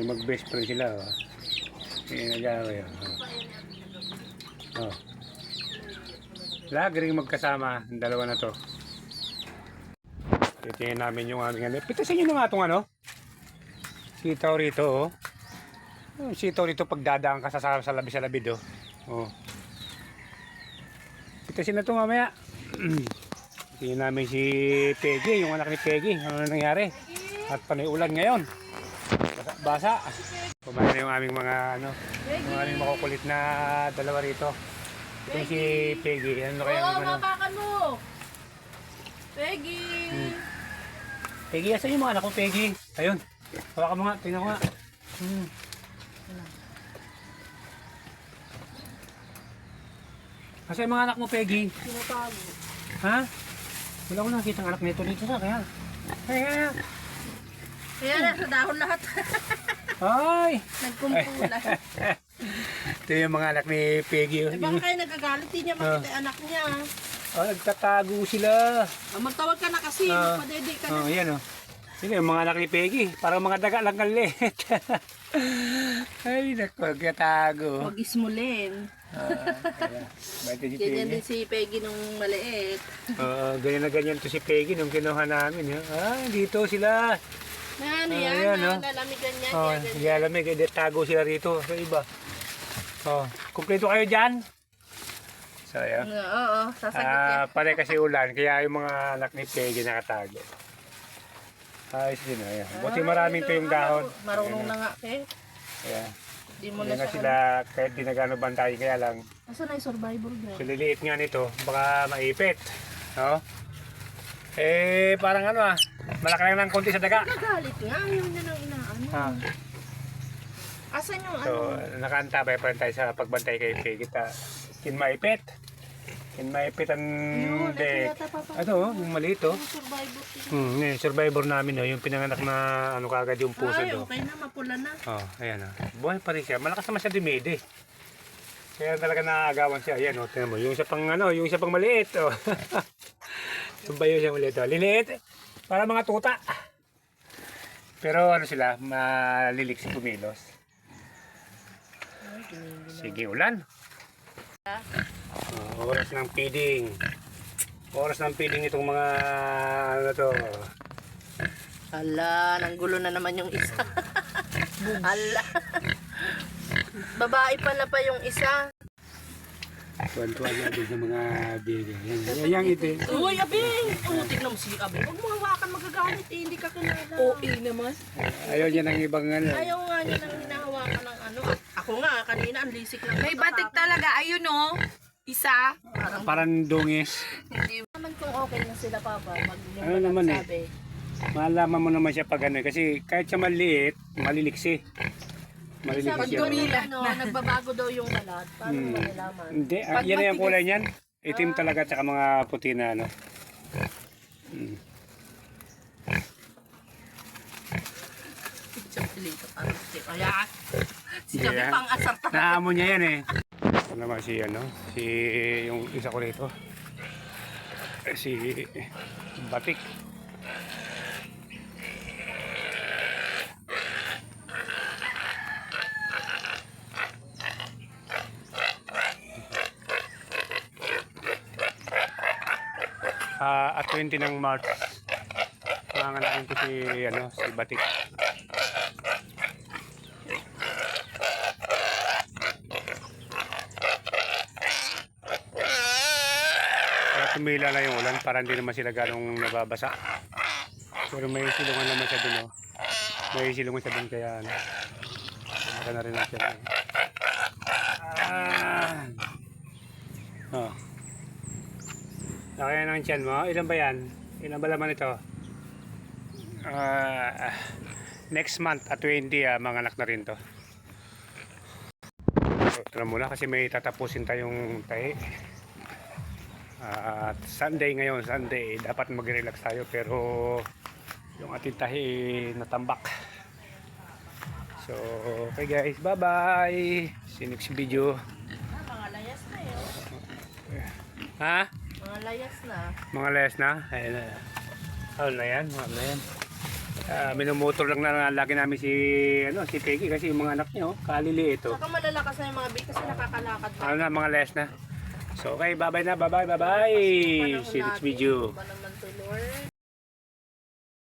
Mag-best friend sila. Nag-away. Lagi rin magkasama. Ang dalawa na to. Titingnan namin yung aming ano. Pitasin nyo na nga itong ano. Sitaw rito, oh. Sitaw rito pagdadaan ka sa labi-labid, oh. Oh. Pitasin na ito mamaya. Tingnan namin si Peggy, yung anak ni Peggy. Ano nangyari? At panay ulan ngayon. Basa. Kumain na yung aming mga ano, yung aming makukulit na dalawa rito. Ito si Peggy. Ano kaya yung ano? Mapakan mo! Peggy! Peggy, asan yung mga anak ko, Peggy? Ayun. Hawakan mo nga, tingnan ko nga. Asan yung mga anak mo, Peggy? Sinatago. Ha? Wala ko nakikita ang anak nito dito sa kaya. Kaya. Kaya nasa dahon lahat. Ay! Nagkumpulan. Ito yung mga anak ni Peggy. Baka kayo nagagalit, hindi niya makita yung anak niya. Oh, nagtatago sila. Magtawag ka na kasi, magpadede ka na. Yan o. Sino yung mga anak ni Peggy? Parang mga daga lang kalit. Ay, naku, nagtatago. Huwag ismulin. Ganyan din si Peggy nung maliit. Ganyan na ganyan to si Peggy nung kinuha namin. Dito sila. Ano yan, nalamigan niya. Lalamig, tago sila rito sa iba. Kumpleto kayo dyan? So, ayan. Oo, sasagot yan. Pare kasi ulan, kaya yung mga anak ni Peggy nakatago. Ayos din, ayan. Buti maraming to yung dahon. Marunong na nga, eh. Ayan. Di mo Yan na nga sila, kahit di nagano bantay, kaya lang. Asa na yung survivor girl? Sililiit nga nito, baka maipit. No? Parang ano malaki lang ng konti sa daga. Nagalit nga, ayaw niya nang inaano. Asan yung So, nakaantabay pa rin tayo sa pagbantay kay Peggy. Maipit. Maipit ang dek. Ito, yung maliit, oh. Survivor. Survivor namin, oh. Yung pinanganak na ano kagad yung puso, do. Okay na, mapula na. Ayan, oh. Buhay pa rin siya. Malakas naman siya dumede. Kaya talaga naagawan siya. Ayan, oh. Tingnan mo. Yung isa pang, yung isa pang maliit, oh. Sumbayo siya maliit, oh. Liliit. Para mga tuta. Pero ano sila, malilik si kumilos. Sige, ulan. Oras ng feeding. Oras ng feeding itong mga ano to. Ala, nang gulo na naman yung isa. Ala. Babae pala pa yung isa. Tuwan-tuwan niya doon sa mga bigay. Yan ito. Uy, Abing! Tignan mo si Abing. Huwag mo hawakan, magagalit eh. Hindi ka kilala. Oo, naman. Ayaw niya ng ibang ano. Ayaw nga niya nang hinahawakan ng ano. Ako nga, kanina ang lisik lang. May batik talaga. Ayun o. Isa. Parang dungis. Hindi naman kung okay na sila, Papa. Ano naman eh. Malaman mo naman siya pag ano. Kasi kahit siya maliit, maliliksi. Maliliksi Pag siya. dumila, nagbabago daw yung balat. Paano mo malalaman? Hindi, yan na yung kulay niyan. Itim talaga tsaka mga puti na ano. Ayan. Si Javi pang asar talaga. Nahamon niya yan eh. Ito naman si yung isa ko rito. Si Batik. At 20 ng March. Manganain ko si Batik. Tumila na yung ulan para hindi naman sila ganong nababasa. Pero may silungan naman siya dun, oh. May silungan siya dun kaya ano. Baka na rin natin. Nakaya ng tiyan mo. Ilan ba yan? Ilan ba laman ito? Next month at 20 mga anak na rin to. So, ito na muna kasi may tatapusin tayong tahi. At Sunday ngayon, Sunday, dapat mag-relax tayo pero yung ating tahi natambak. So, okay guys, bye-bye. See you next video. Mga layas na yun. Ha? Mga layas na. Mga layas na? Ayun na. Ano na yan? Ano na yan? Minumotor lang na lagi namin si Peggy kasi yung mga anak niya, kalili ito. Saka malalakas na yung mga baby kasi nakakalakad pa. Ano na, mga less na. So, okay, bye-bye na, bye-bye. See you next video. Ba naman to, Lord?